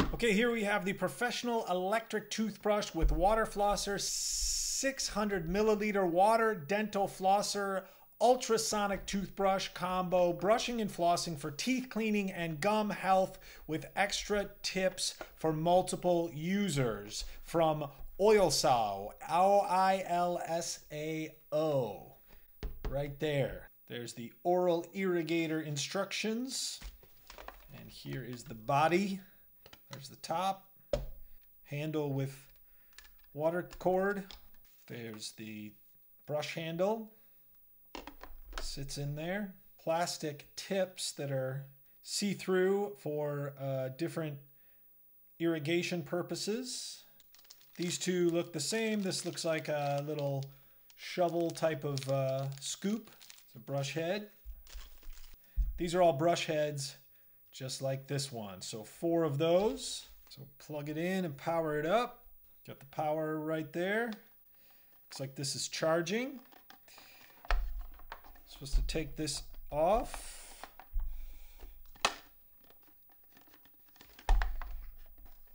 Okay, here we have the professional electric toothbrush with water flosser, 600 milliliter water dental flosser, ultrasonic toothbrush combo, brushing and flossing for teeth cleaning and gum health with extra tips for multiple users from Oilsao, Oilsao, right there. There's the oral irrigator instructions, and here is the body. There's the top, handle with water cord. There's the brush handle, sits in there. Plastic tips that are see-through for different irrigation purposes. These two look the same. This looks like a little shovel type of scoop. It's a brush head. These are all brush heads, just like this one. So 4 of those. So plug it in and power it up. Got the power right there. Looks like this is charging. Supposed to take this off.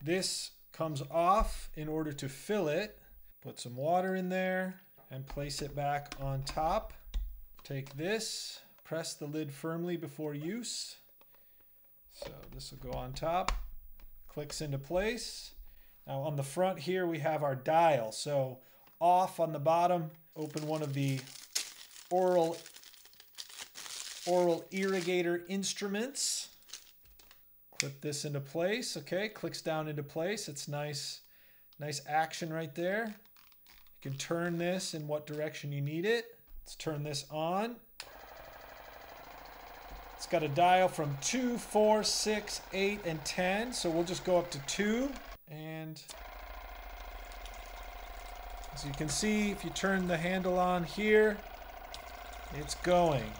This comes off in order to fill it. Put some water in there and place it back on top. Take this, press the lid firmly before use. So this will go on top, clicks into place. Now on the front here we have our dial. So off on the bottom, open one of the oral irrigator instruments. Clip this into place. Okay, clicks down into place. It's nice action right there. You can turn this in what direction you need it. Let's turn this on. It's got a dial from 2, 4, 6, 8, and 10. So we'll just go up to 2. And as you can see, if you turn the handle on here, it's going.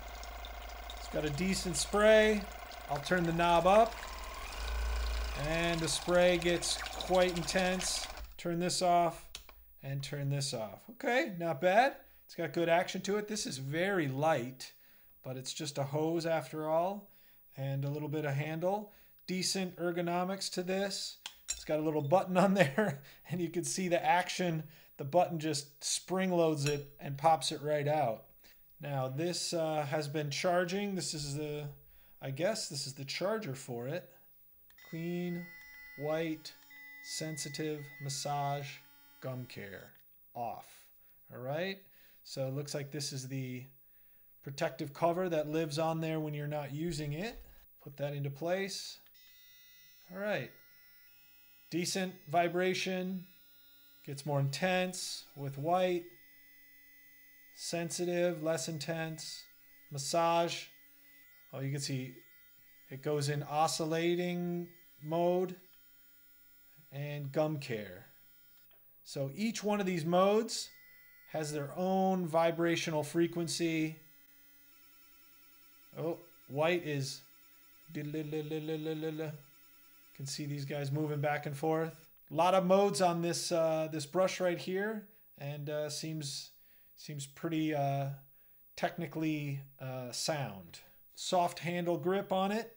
It's got a decent spray. I'll turn the knob up. And the spray gets quite intense. Turn this off and turn this off. Okay, not bad. It's got good action to it. This is very light, but it's just a hose after all, and a little bit of handle. Decent ergonomics to this. It's got a little button on there, and you can see the action. The button just spring loads it and pops it right out. Now this has been charging. This is the, I guess this is the charger for it. Clean, white, sensitive, massage, gum care, off. All right, so it looks like this is the protective cover that lives on there when you're not using it. Put that into place. All right, decent vibration, gets more intense with white, sensitive, less intense, massage. Oh, you can see it goes in oscillating mode and gum care. So each one of these modes has their own vibrational frequency. Oh, white is, you can see these guys moving back and forth. A lot of modes on this this brush right here, and seems pretty technically sound. Soft handle grip on it.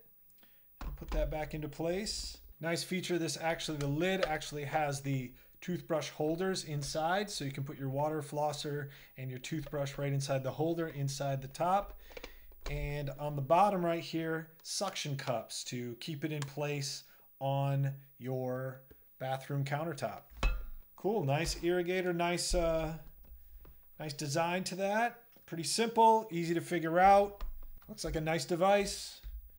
Put that back into place. Nice feature, the lid actually has the toothbrush holders inside, so you can put your water flosser and your toothbrush right inside the holder inside the top. And on the bottom right here, suction cups to keep it in place on your bathroom countertop. Cool, nice irrigator, nice design to that. Pretty simple, easy to figure out. Looks like a nice device.